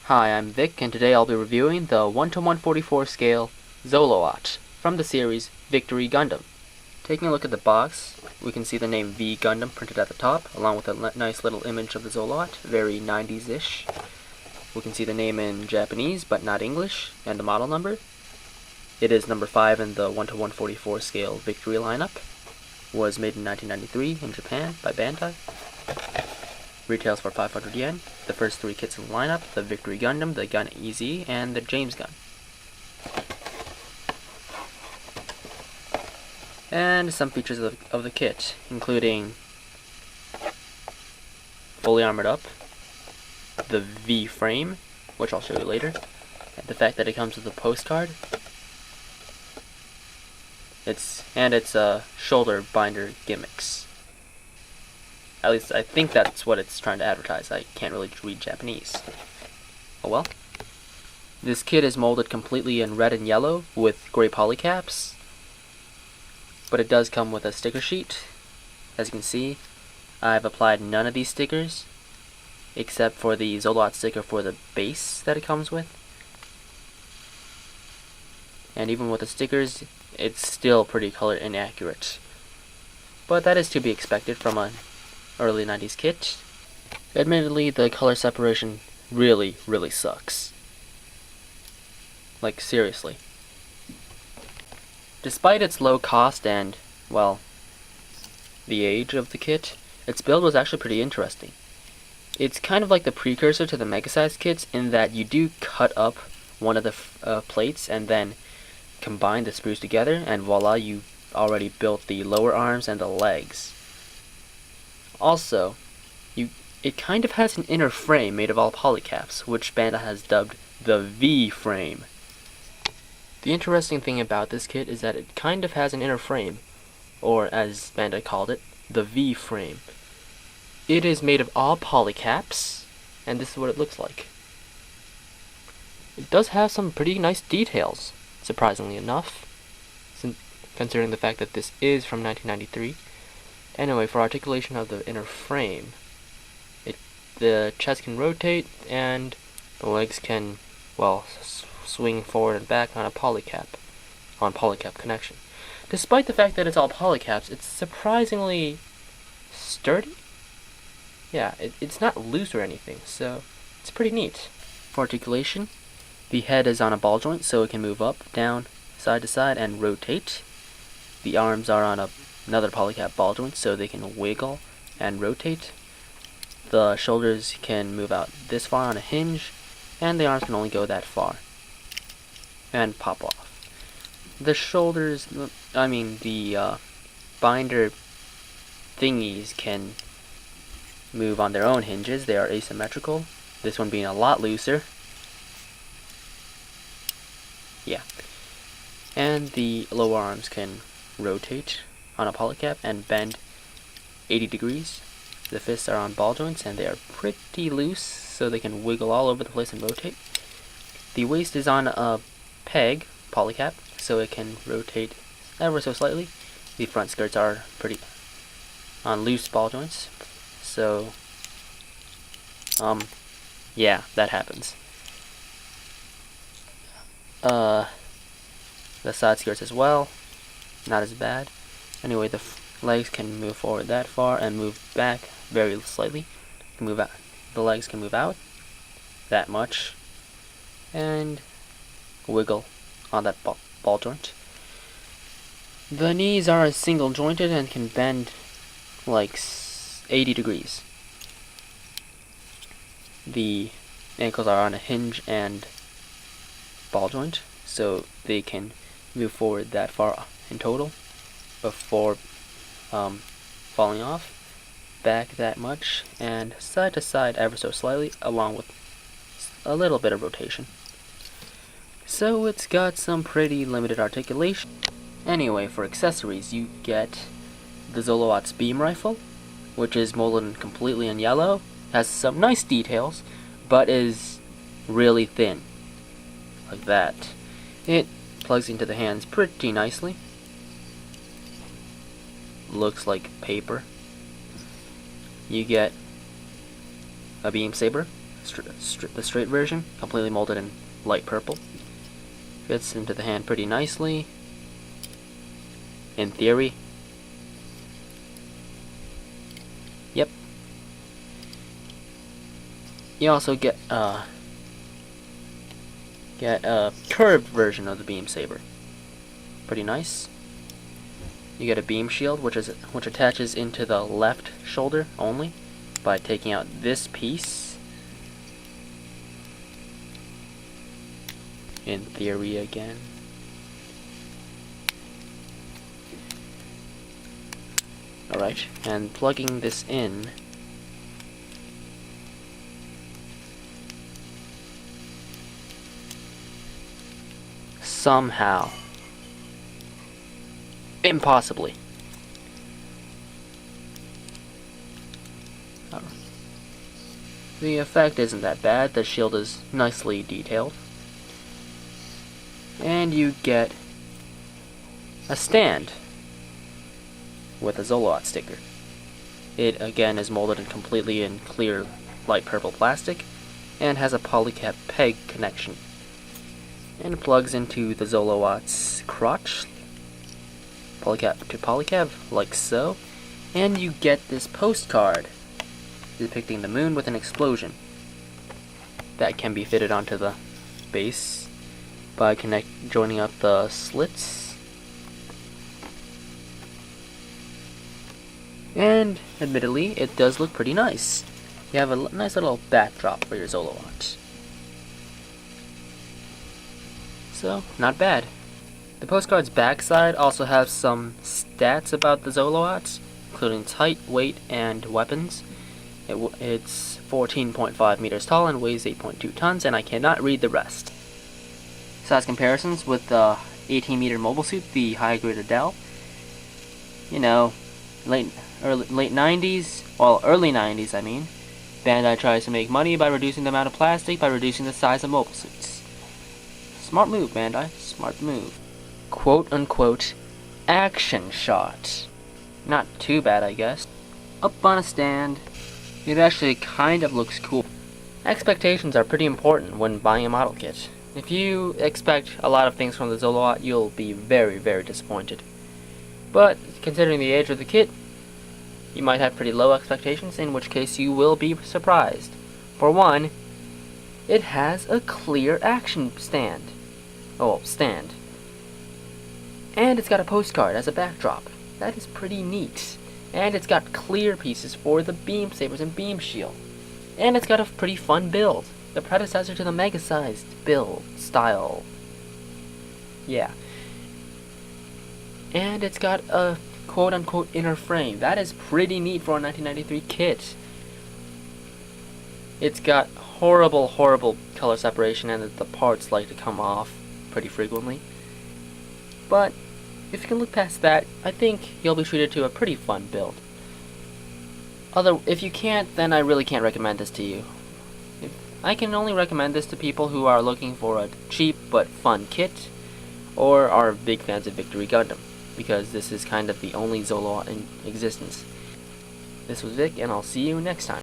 Hi, I'm Vic, and today I'll be reviewing the 1:144 scale Zoloat from the series Victory Gundam. Taking a look at the box, we can see the name V Gundam printed at the top, along with a nice little image of the Zoloat, very 90s-ish. We can see the name in Japanese, but not English, and the model number. It is number 5 in the 1:144 scale Victory lineup. Was made in 1993 in Japan by Bandai. Retails for 500 yen. The first 3 kits in the lineup: the Victory Gundam, the Gun EZ, and the James Gun. And some features of the kit, including fully armored up, the V frame, which I'll show you later, and the fact that it comes with a postcard. Its shoulder binder gimmicks. At least I think that's what it's trying to advertise. I can't really read Japanese. Oh well. This kit is molded completely in red and yellow with gray polycaps, but it does come with a sticker sheet. As you can see, I've applied none of these stickers except for the Zoloat sticker for the base that it comes with. And even with the stickers, it's still pretty color inaccurate. But that is to be expected from an early 90s kit. Admittedly, the color separation really sucks. Like, seriously. Despite its low cost and, well, the age of the kit, its build was actually pretty interesting. It's kind of like the precursor to the mega-sized kits in that you do cut up one of the plates and then combine the sprues together, and voila, you already built the lower arms and the legs. Also, it kind of has an inner frame made of all polycaps, which Bandai has dubbed the V frame. The interesting thing about this kit is that it kind of has an inner frame, or as Bandai called it, the V frame. It is made of all polycaps, and this is what it looks like. It does have some pretty nice details, surprisingly enough, considering the fact that this is from 1993. Anyway, for articulation of the inner frame, the chest can rotate and the legs can, well, swing forward and back on polycap connection. Despite the fact that it's all polycaps, it's surprisingly sturdy. Yeah, it's not loose or anything, so it's pretty neat. For articulation, the head is on a ball joint, so it can move up, down, side to side, and rotate. The arms are on another polycap ball joint, so they can wiggle and rotate. The shoulders can move out this far on a hinge, and the arms can only go that far and pop off. The shoulders, the binder thingies can move on their own hinges. They are asymmetrical, this one being a lot looser. Yeah. And the lower arms can rotate on a polycap and bend 80 degrees. The fists are on ball joints and they are pretty loose, so they can wiggle all over the place and rotate. The waist is on a peg polycap, so it can rotate ever so slightly. The front skirts are pretty on loose ball joints, so yeah, that happens. The side skirts as well, not as bad. Anyway, the legs can move forward that far and move back very slightly. Move out. The legs can move out that much and wiggle on that ball joint. The knees are single jointed and can bend like 80 degrees. The ankles are on a hinge and ball joint, so they can move forward that far in total before falling off, back that much, and side to side ever so slightly, along with a little bit of rotation. So it's got some pretty limited articulation. Anyway, for accessories, you get the Zoloat's beam rifle, which is molded completely in yellow, has some nice details, but is really thin, like that. It plugs into the hands pretty nicely. Looks like paper. You get a beam saber, the straight version, completely molded in light purple. Fits into the hand pretty nicely, in theory. Yep. You also get a curved version of the beam saber. Pretty nice. You get a beam shield, which attaches into the left shoulder only by taking out this piece. In theory again. Alright, and plugging this in, somehow, impossibly, the effect isn't that bad. The shield is nicely detailed. And you get a stand with a Zoloat sticker. It again is molded completely in clear light purple plastic and has a polycab peg connection. And it plugs into the Zoloat's crotch, polycab to polycab, like so. And you get this postcard depicting the moon with an explosion that can be fitted onto the base by joining up the slits. And admittedly, it does look pretty nice. You have a nice little backdrop for your Zoloat. So, not bad. The postcard's backside also has some stats about the Zoloat, including height, weight, and weapons. It's 14.5 meters tall and weighs 8.2 tons, and I cannot read the rest. Size comparisons with the 18-meter mobile suit, the high-grade Dell. You know, late 90s, well, early 90s, I mean. Bandai tries to make money by reducing the amount of plastic by reducing the size of mobile suits. Smart move, Bandai. Smart move. Quote-unquote, action shot. Not too bad, I guess. Up on a stand. It actually kind of looks cool. Expectations are pretty important when buying a model kit. If you expect a lot of things from the Zoloat, you'll be very, very disappointed. But, considering the age of the kit, you might have pretty low expectations, in which case you will be surprised. For one, it has a clear action stand. Stand. And it's got a postcard as a backdrop. That is pretty neat. And it's got clear pieces for the beam sabers and beam shield. And it's got a pretty fun build. The predecessor to the mega-sized build style. Yeah. And it's got a quote-unquote inner frame. That is pretty neat for a 1993 kit. It's got horrible, horrible color separation, and the parts like to come off pretty frequently. But if you can look past that, I think you'll be treated to a pretty fun build. If you can't, then I really can't recommend this to you. I can only recommend this to people who are looking for a cheap but fun kit, or are big fans of Victory Gundam, because this is kind of the only Zoloat in existence. This was Vic, and I'll see you next time.